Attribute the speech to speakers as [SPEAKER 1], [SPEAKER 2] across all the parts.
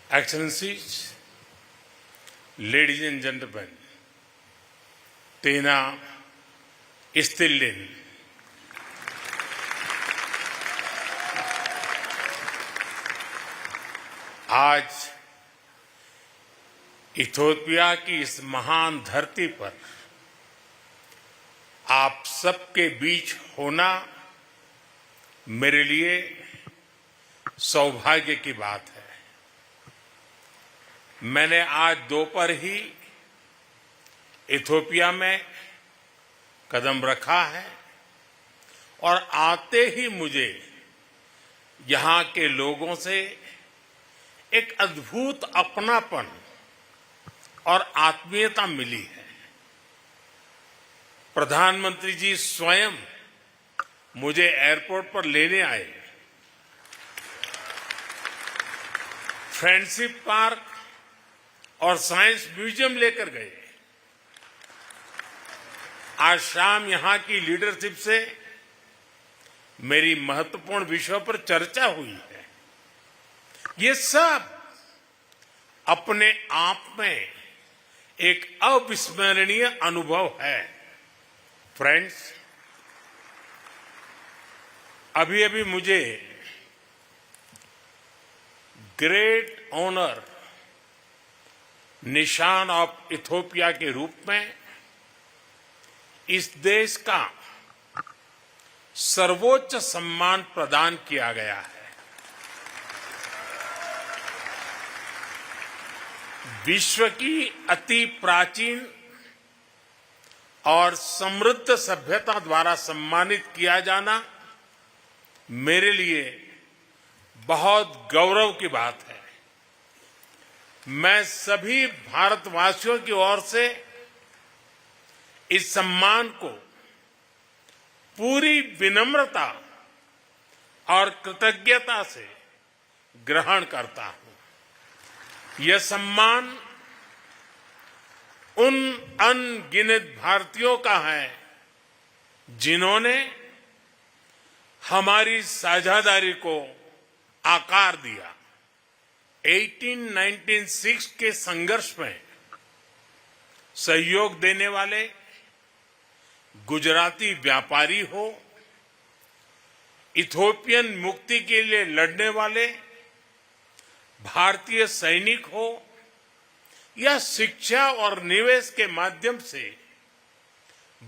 [SPEAKER 1] Excellencies, ladies and gentlemen, Tena Istillin. आज Ethiopia की इस महान धरती पर आप सबके बीच होना मेरे लिए सौभाग्य की बात है। मैंने आज दोपहर ही इथियोपिया में कदम रखा है और आते ही मुझे यहां के लोगों से एक अद्भुत अपनापन और आत्मीयता मिली है। प्रधानमंत्री जी स्वयं मुझे एयरपोर्ट पर लेने आए, फ्रेंडशिप पार्क और साइंस म्यूजियम लेकर गए। आज शाम यहां की लीडरशिप से मेरी महत्वपूर्ण विषयों पर चर्चा हुई है। ये सब अपने आप में एक अविस्मरणीय अनुभव है। फ्रेंड्स, अभी अभी मुझे ग्रेट ऑनर निशान ऑफ इथियोपिया के रूप में इस देश का सर्वोच्च सम्मान प्रदान किया गया है। विश्व की अति प्राचीन और समृद्ध सभ्यता द्वारा सम्मानित किया जाना मेरे लिए बहुत गौरव की बात है। मैं सभी भारतवासियों की ओर से इस सम्मान को पूरी विनम्रता और कृतज्ञता से ग्रहण करता हूं। यह सम्मान उन अनगिनत भारतीयों का है जिन्होंने हमारी साझेदारी को आकार दिया। 1896 के संघर्ष में सहयोग देने वाले गुजराती व्यापारी हो, इथियोपियन मुक्ति के लिए लड़ने वाले भारतीय सैनिक हो या शिक्षा और निवेश के माध्यम से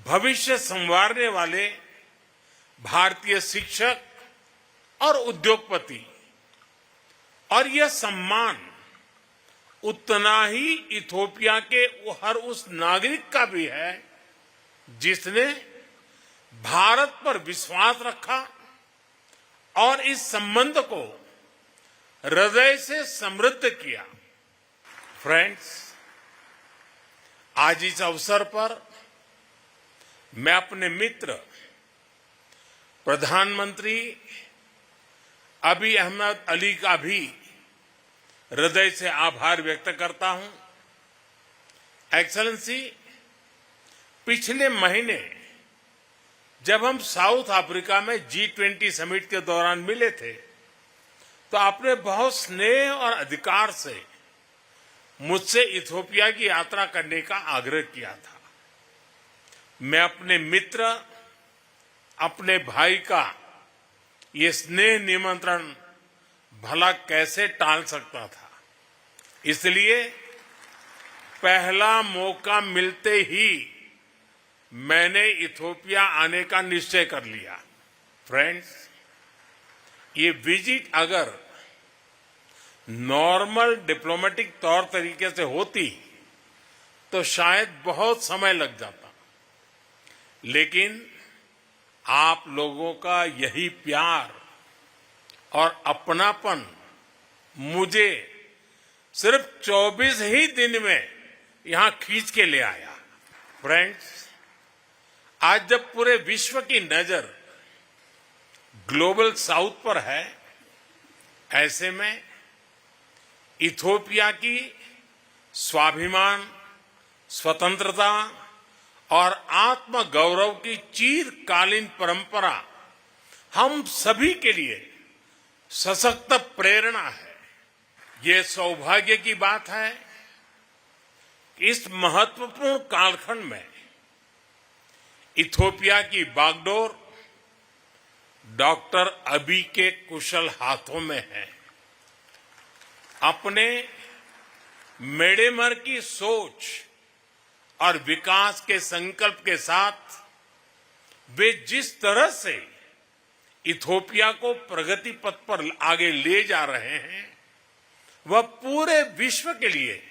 [SPEAKER 1] भविष्य संवारने वाले भारतीय शिक्षक और उद्योगपति, और यह सम्मान उतना ही इथियोपिया के हर उस नागरिक का भी है जिसने भारत पर विश्वास रखा और इस संबंध को हृदय से समृद्ध किया। फ्रेंड्स, आज इस अवसर पर मैं अपने मित्र प्रधानमंत्री अबी अहमद अली का भी हृदय से आभार व्यक्त करता हूं। एक्सेलेंसी, पिछले महीने जब हम साउथ अफ्रीका में G20 समिट के दौरान मिले थे तो आपने बहुत स्नेह और अधिकार से मुझसे इथियोपिया की यात्रा करने का आग्रह किया था। मैं अपने मित्र, अपने भाई का ये स्नेह निमंत्रण भला कैसे टाल सकता था। इसलिए पहला मौका मिलते ही मैंने इथियोपिया आने का निश्चय कर लिया। फ्रेंड्स, ये विजिट अगर नॉर्मल डिप्लोमेटिक तौर तरीके से होती तो शायद बहुत समय लग जाता, लेकिन आप लोगों का यही प्यार और अपनापन मुझे सिर्फ 24 ही दिन में यहां खींच के ले आया। फ्रेंड्स, आज जब पूरे विश्व की नजर ग्लोबल साउथ पर है, ऐसे में इथियोपिया की स्वाभिमान, स्वतंत्रता और आत्मगौरव की चिरकालीन परंपरा हम सभी के लिए सशक्त प्रेरणा है। ये सौभाग्य की बात है कि इस महत्वपूर्ण कालखंड में इथियोपिया की बागडोर डॉक्टर अबी के कुशल हाथों में है। अपने मेडेमर की सोच और विकास के संकल्प के साथ वे जिस तरह से इथियोपिया को प्रगति पथ पर आगे ले जा रहे हैं, वह पूरे विश्व के लिए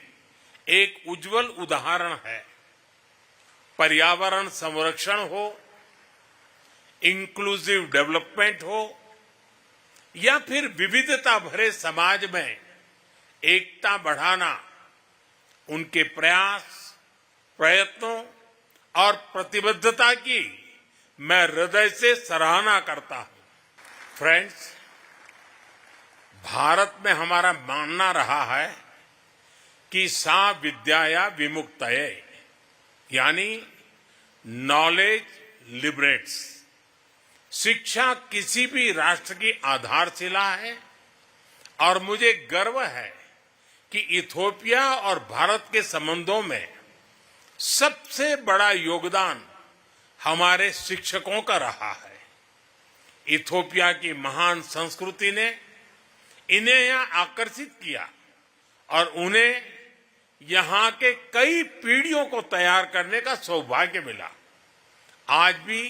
[SPEAKER 1] एक उज्जवल उदाहरण है। पर्यावरण संरक्षण हो, इंक्लूसिव डेवलपमेंट हो या फिर विविधता भरे समाज में एकता बढ़ाना, उनके प्रयास, प्रयत्नों और प्रतिबद्धता की मैं हृदय से सराहना करता हूं। फ्रेंड्स, भारत में हमारा मानना रहा है कि सा विद्याया विमुक्तये, यानी नॉलेज लिबरेट्स। शिक्षा किसी भी राष्ट्र की आधारशिला है और मुझे गर्व है कि इथियोपिया और भारत के संबंधों में सबसे बड़ा योगदान हमारे शिक्षकों का रहा है। इथियोपिया की महान संस्कृति ने इन्हें यहां आकर्षित किया और उन्हें यहां के कई पीढ़ियों को तैयार करने का सौभाग्य मिला। आज भी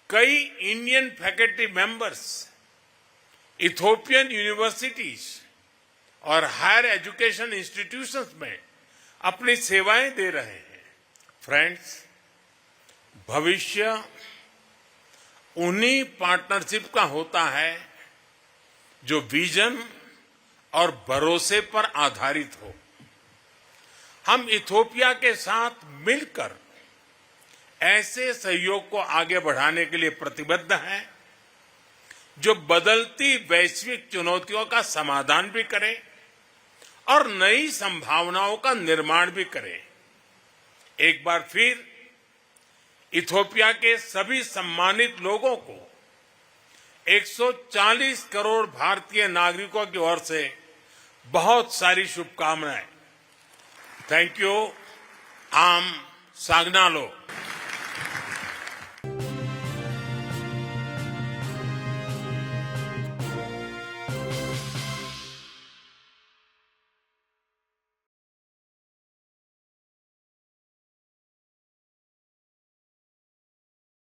[SPEAKER 1] कई Indian faculty members Ethiopian universities और हायर एजुकेशन इंस्टीट्यूशंस में अपनी सेवाएं दे रहे हैं। फ्रेंड्स, भविष्य उन्हीं पार्टनरशिप का होता है जो विजन और भरोसे पर आधारित हो। हम इथियोपिया के साथ मिलकर ऐसे सहयोग को आगे बढ़ाने के लिए प्रतिबद्ध हैं जो बदलती वैश्विक चुनौतियों का समाधान भी करे और नई संभावनाओं का निर्माण भी करे। एक बार फिर इथियोपिया के सभी सम्मानित लोगों को 140 करोड़ भारतीय नागरिकों की ओर से बहुत सारी शुभकामनाएं। Thank you. आम सागनालो।